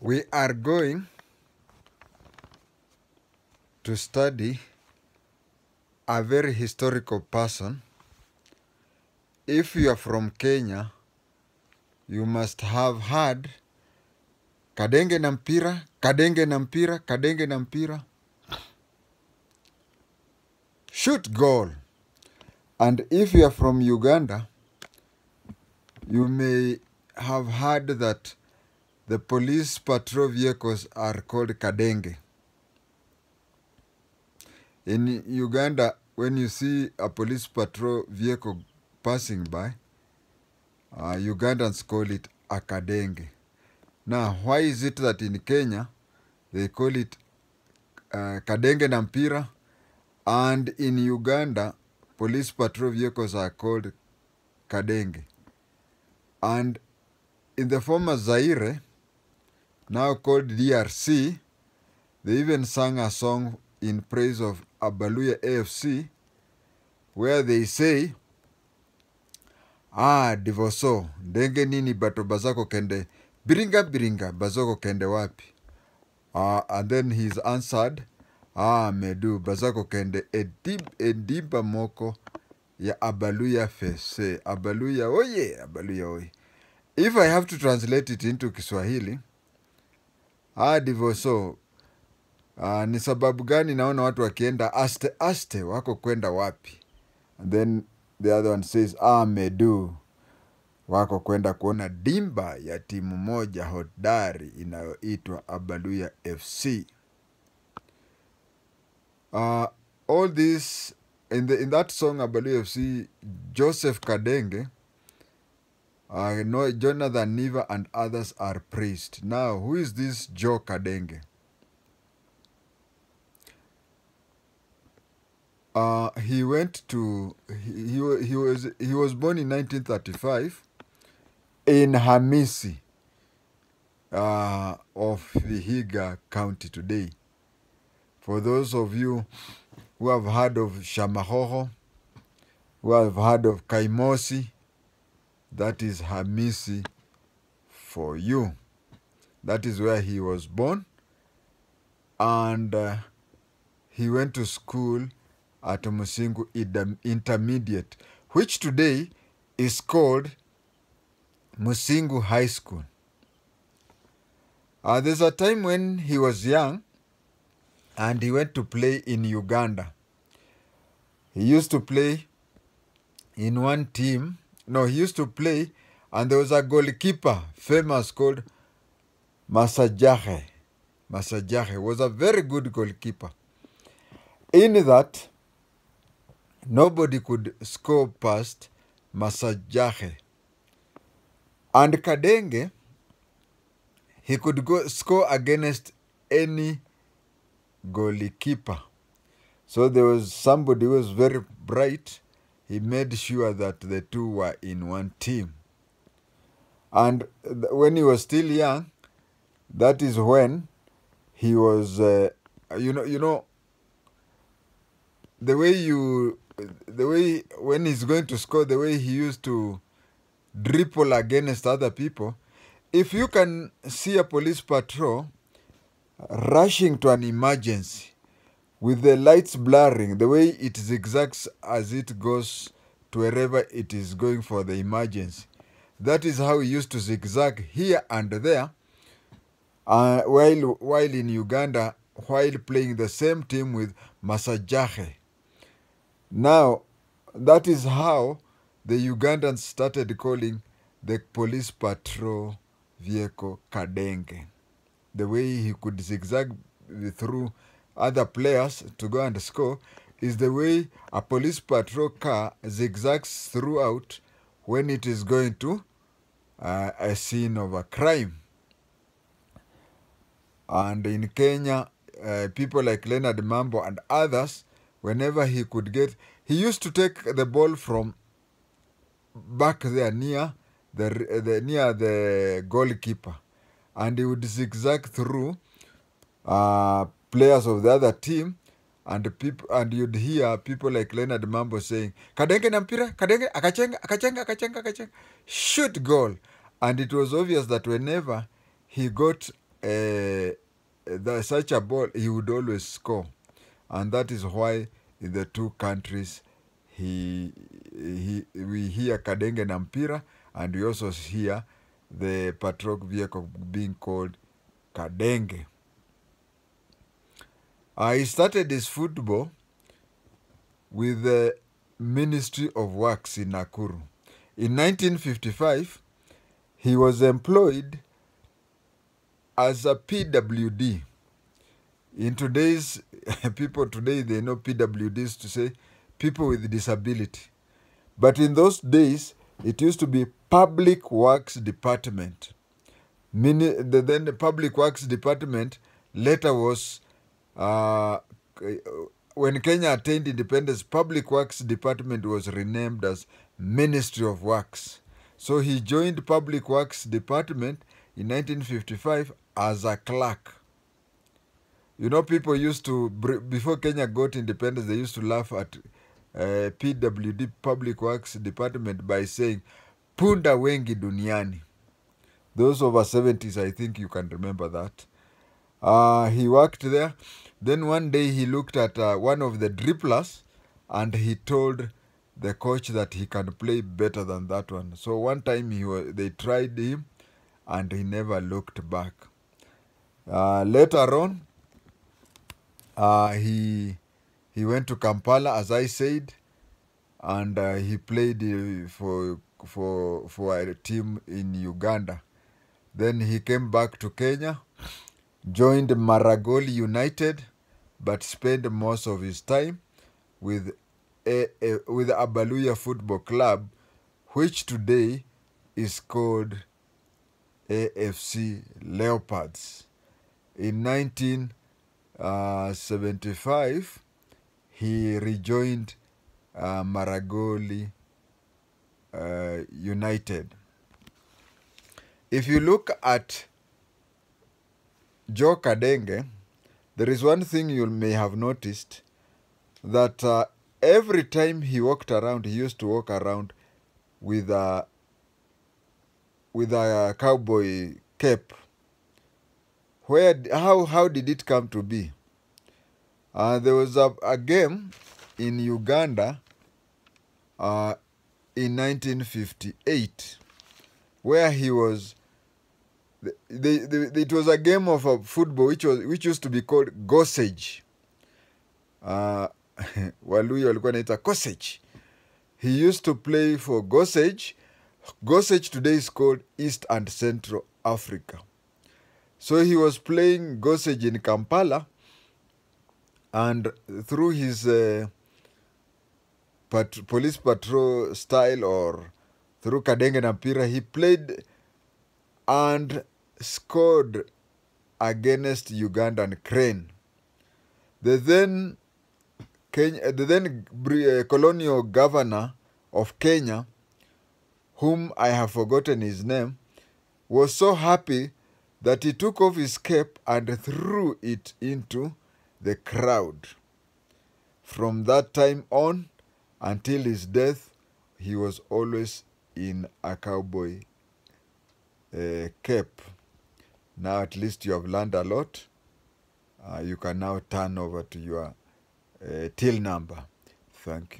We are going to study a very historical person. If you are from Kenya, you must have heard Kadenge na mpira, Kadenge na mpira, Kadenge na mpira. Shoot goal. And if you are from Uganda, you may have heard that the police patrol vehicles are called Kadenge. In Uganda, when you see a police patrol vehicle passing by, Ugandans call it a Kadenge. Now, why is it that in Kenya, they call it Kadenge na mpira, and in Uganda, police patrol vehicles are called Kadenge? And in the former Zaire, now called DRC, they even sang a song in praise of Abaluya AFC, where they say, divoso, ndenge nini bato bazako kende, biringa biringa, bazako kende wapi? And then he's answered, medu, bazako kende, edimba moko ya Abaluya fese. Abaluya oye, Abaluya oye. If I have to translate it into Kiswahili, divoso, ni sababu gani naona watu wakienda aste aste wako kwenda wapi? And then the other one says, medu, wako kwenda kuona dimba ya timu moja hodari inayoitwa Abaluya FC. All this, in that song Abaluya FC, Joseph Kadenge, Jonathan Niva and others are praised. Now, who is this Joe Kadenge? He went to, he was born in 1935 in Hamisi of Vihiga County today. For those of you who have heard of Shamahoho, who have heard of Kaimosi, that is Hamisi for you. That is where he was born. And he went to school at Musingu Intermediate, which today is called Musingu High School. There's a time when he was young and he went to play in Uganda. He used to play in one team. No, he used to play, and there was a goalkeeper famous called Masajahe. Masajahe was a very good goalkeeper. In that, nobody could score past Masajahe. And Kadenge, he could score against any goalkeeper. So there was somebody who was very bright. He made sure that the two were in one team. And when he was still young, that is when he was, the way when he's going to score, the way he used to dribble against other people. If you can see a police patrol rushing to an emergency with the lights blurring, the way it zigzags as it goes to wherever it is going for the emergency, that is how he used to zigzag here and there, while in Uganda, while playing the same team with Masajahe. Now, that is how the Ugandans started calling the police patrol vehicle Kadenge. The way he could zigzag through other players to go and score is the way a police patrol car zigzags throughout when it is going to a scene of a crime. And in Kenya, people like Leonard Mambo and others, whenever he could get, he used to take the ball from back there near the goalkeeper, and he would zigzag through players of the other team, and you'd hear people like Leonard Mambo saying, Kadenge na mpira, Kadenge, akachenga, shoot goal. And it was obvious that whenever he got such a ball, he would always score. And that is why in the two countries we hear Kadenge na mpira, and we also hear the patrol vehicle being called Kadenge. He started his football with the Ministry of Works in Nakuru. In 1955, he was employed as a PWD. In today's people today, they know PWDs to say people with disability. But in those days, it used to be Public Works Department. Then the Public Works Department later was, when Kenya attained independence, Public Works Department was renamed as Ministry of Works. So he joined Public Works Department in 1955 as a clerk. You know, people used to, before Kenya got independence, they used to laugh at PWD, Public Works Department, by saying, Punda wengi duniani. Those over 70s, I think you can remember that. He worked there. Then one day he looked at one of the dribblers and he told the coach that he can play better than that one. So one time they tried him and he never looked back. Later on, he went to Kampala, as I said, and he played for a team in Uganda. Then he came back to Kenya, joined Maragoli United, but spent most of his time with Abaluya Football Club, which today is called AFC Leopards. In 1975, he rejoined Maragoli United. If you look at Joe Kadenge, there is one thing you may have noticed, that every time he walked around, he used to walk around with a cowboy cape. How did it come to be? There was a game in Uganda in 1958 where he was. It was a game of football which used to be called Gossage. Waluya walikuwa naita Gossage. He used to play for Gossage. Gossage today is called East and Central Africa. So he was playing Gossage in Kampala, and through his police patrol style, or through Kadenge na mpira, he played and scored against Ugandan Crane. The then colonial governor of Kenya, whom I have forgotten his name, was so happy that he took off his cape and threw it into the crowd. From that time on until his death, he was always in a cowboy cape. Now at least you have learned a lot. You can now turn over to your till number. Thank you.